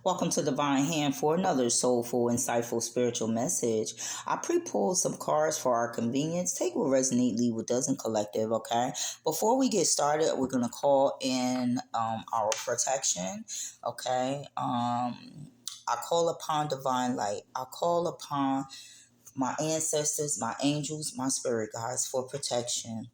Welcome to Divine Hand for another soulful, insightful spiritual message. I pre-pulled some cards for our convenience. Take what resonate, leave what doesn't, collective, okay? Before we get started, we're going to call in our protection, okay? I call upon divine light. I call upon my ancestors, my angels, my spirit guides for protection.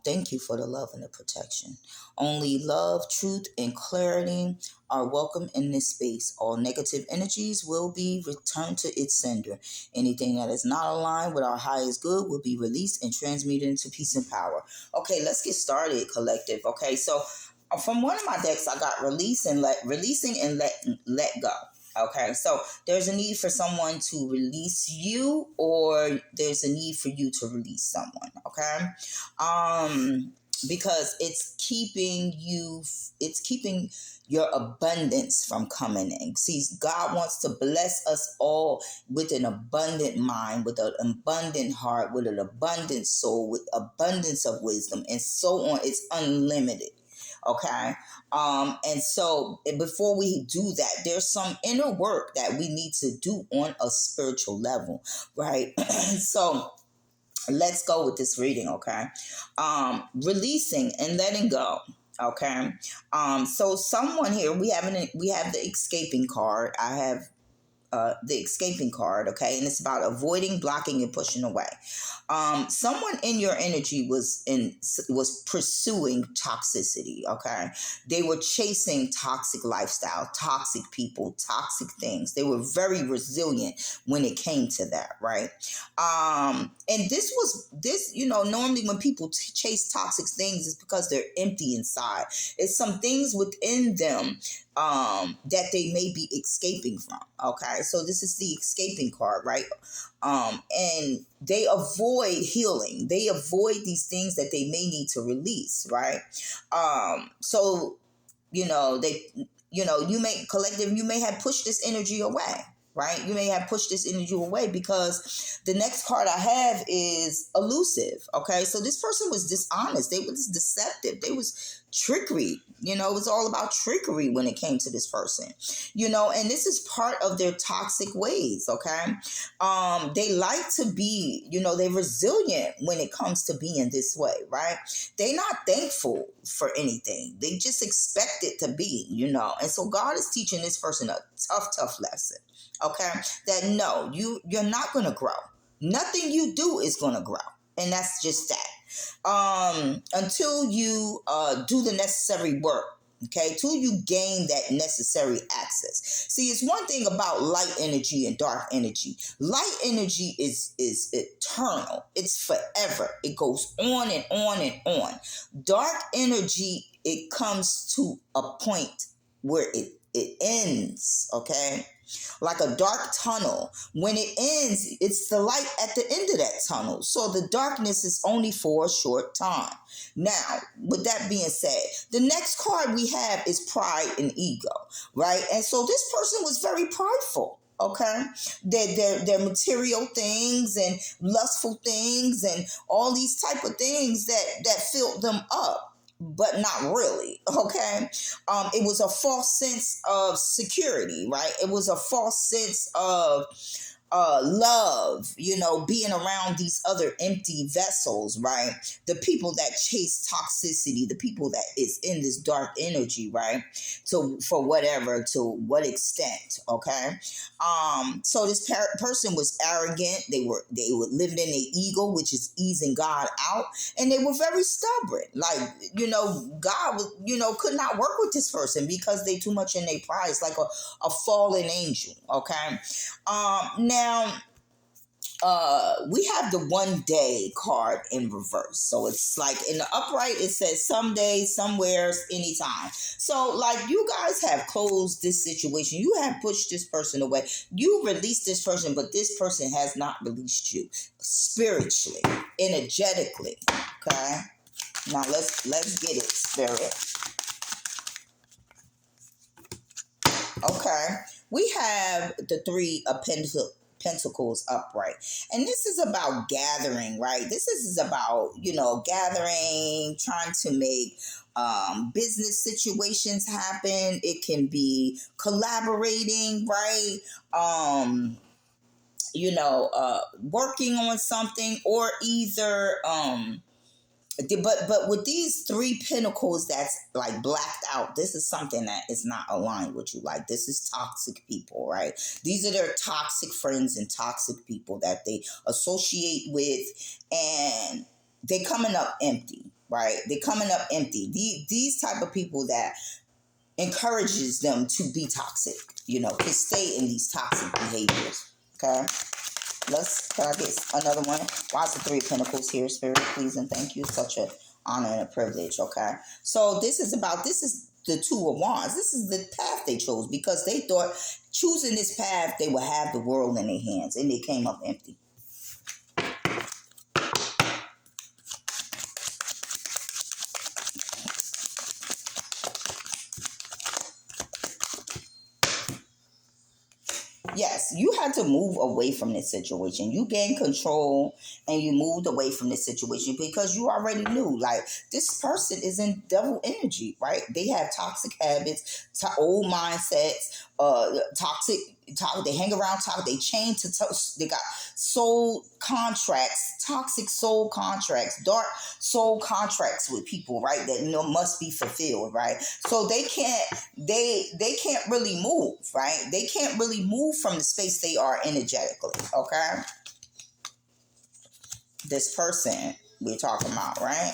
Thank you for the love and the protection. Only love, truth, and clarity are welcome in this space. All negative energies will be returned to its sender. Anything that is not aligned with our highest good will be released and transmuted into peace and power. Okay, let's get started, collective. Okay, so from one of my decks, I got releasing and let go. Okay, so there's a need for someone to release you, or there's a need for you to release someone. Okay, because it's keeping your abundance from coming in. See, God wants to bless us all with an abundant mind, with an abundant heart, with an abundant soul, with abundance of wisdom, and so on. It's unlimited. Okay. And so before we do that, there's some inner work that we need to do on a spiritual level, right? So let's go with this reading, okay? Releasing and letting go. Okay. So someone here, we have the escaping card. I have the escaping card, okay, and it's about avoiding, blocking, and pushing away. Someone in your energy was pursuing toxicity, okay. They were chasing toxic lifestyle, toxic people, toxic things. They were very resilient when it came to that, right? And normally when people chase toxic things, it's because they're empty inside. It's some things within them that they may be escaping from. Okay, so this is the escaping card, right? And they avoid healing. They avoid these things that they may need to release, right? So you may collective, you may have pushed this energy away. Right? You may have pushed this energy away because the next card I have is elusive. Okay. So this person was dishonest. They was deceptive. They was trickery. It was all about trickery when it came to this person, and this is part of their toxic ways. Okay. They like to be, they're resilient when it comes to being this way, right? They're not thankful for anything. They just expect it to be, and so God is teaching this person a tough lesson. Okay, that no, you're not going to grow. Nothing you do is going to grow, and that's just that. Until you do the necessary work. Okay, till you gain that necessary access. See, it's one thing about light energy and dark energy. Light energy is eternal. It's forever. It goes on and on and on. Dark energy, it comes to a point where it ends. Okay. Like a dark tunnel. When it ends, it's the light at the end of that tunnel. So the darkness is only for a short time. Now, with that being said, the next card we have is pride and ego, right? And so this person was very prideful. Okay, their material things and lustful things and all these type of things that filled them up, but not really. Okay. It was a false sense of security, right? It was a false sense of love, being around these other empty vessels, right? The people that chase toxicity, the people that is in this dark energy, right? So for whatever, to what extent, okay? So this person was arrogant. They were living in their ego, which is easing God out, and they were very stubborn. Like, God was, could not work with this person because they too much in their pride. It's like a fallen angel, okay? Now, we have the 1 day card in reverse. So it's like in the upright, it says someday, somewhere, anytime. So like you guys have closed this situation. You have pushed this person away. You released this person, but this person has not released you spiritually, energetically. Okay. Now let's get it, spirit. Okay. We have the 3 of Pentacles upright. And this is about gathering, right? This is about, gathering, trying to make business situations happen. It can be collaborating, right? Working on something, or either but with these three pentacles that's like blacked out, this is something that is not aligned with you. Like, this is toxic people, right? These are their toxic friends and toxic people that they associate with, and they coming up empty, right? They coming up empty. These type of people that encourages them to be toxic, to stay in these toxic behaviors. Okay. Can I get another one? Why is the Three of Pentacles here, Spirit? Please and thank you. Such an honor and a privilege, okay? So this is the Two of Wands. This is the path they chose, because they thought choosing this path, they would have the world in their hands, and they came up empty. Yes, you had to move away from this situation. You gained control and you moved away from this situation because you already knew, like, this person is in devil energy, right? They have toxic habits, old mindsets, toxic. They hang around toxic. They chain to. They got soul contracts, toxic soul contracts, dark soul contracts with people, right? That must be fulfilled, right? So they can't. They can't really move, right? They can't really move from the space they are energetically. Okay. This person we're talking about, right?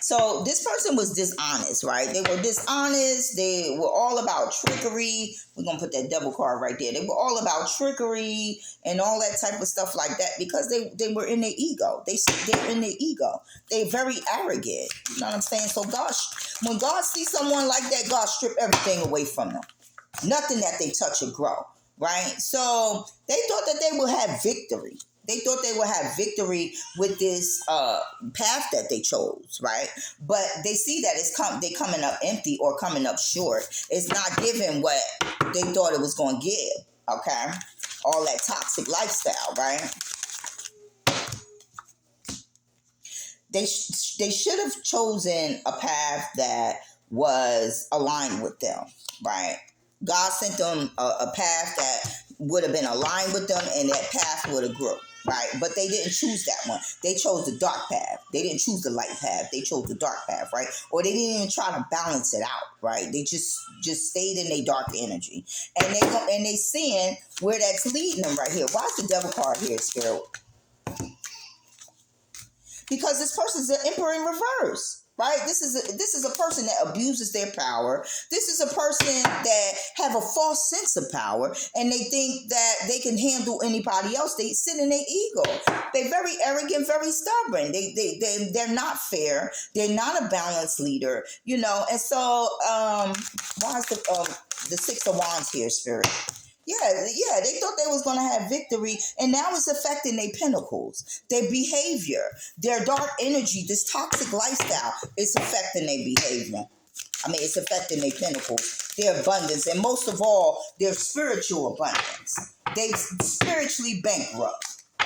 So this person was dishonest, right? They were dishonest. They were all about trickery. We're going to put that devil card right there. They were all about trickery and all that type of stuff like that, because they were in their ego. They're in their ego. They're very arrogant. You know what I'm saying? So when God sees someone like that, God strip everything away from them. Nothing that they touch or grow, right? So they thought that they would have victory. They thought they would have victory with this path that they chose, right? But they see that they coming up empty or coming up short. It's not giving what they thought it was going to give, okay? All that toxic lifestyle, right? They should have chosen a path that was aligned with them, right? God sent them a path that would have been aligned with them, and that path would have grew, right? But they didn't choose that one. They chose the dark path. They didn't choose the light path. They chose the dark path, right? Or they didn't even try to balance it out, right? They just stayed in their dark energy, and they seeing where that's leading them right here. Why is the devil card here, Spirit? Because this person's the Emperor in reverse, right? This is a person that abuses their power. This is a person that have a false sense of power, and they think that they can handle anybody else. They sit in their ego. They're very arrogant, very stubborn. They're not fair. They're not a balanced leader, And so, why is the Six of Wands here, Spirit? Yeah, they thought they was going to have victory, and now it's affecting their pentacles, their behavior, their dark energy, this toxic lifestyle. It's affecting their behavior. It's affecting their pentacles, their abundance, and most of all, their spiritual abundance. They spiritually bankrupt.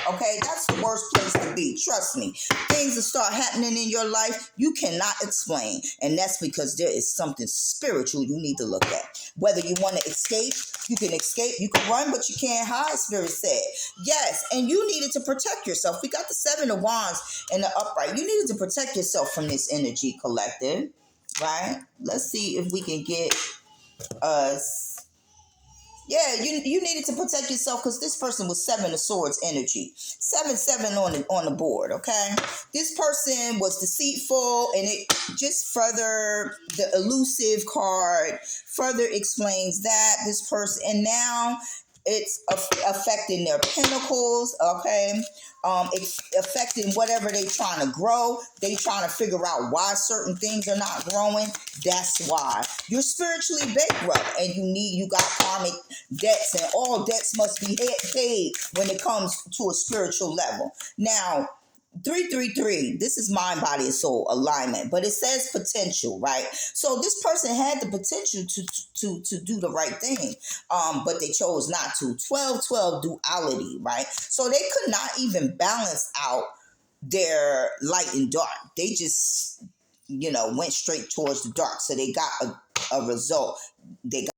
Okay, that's the worst place to be. Trust me. Things that start happening in your life you cannot explain. And that's because there is something spiritual you need to look at. Whether you want to escape, you can escape. You can run, but you can't hide, Spirit said. Yes, and you needed to protect yourself. We got the Seven of Wands in the upright. You needed to protect yourself from this energy, collective. Right? Let's see if we can get us. Yeah, you needed to protect yourself because this person was Seven of Swords energy. 7-7 on the board, okay? This person was deceitful, and it just further, the elusive card further explains that this person, and now it's affecting their pentacles, okay? It's affecting whatever they trying to grow. They trying to figure out why certain things are not growing. That's why. You're spiritually bankrupt, and you got karmic debts, and all debts must be paid when it comes to a spiritual level. Now, 333. This is mind, body, and soul alignment, but it says potential, right? So this person had the potential to do the right thing, but they chose not to. 1212 duality, right? So they could not even balance out their light and dark. They just, went straight towards the dark. So they got a result. They got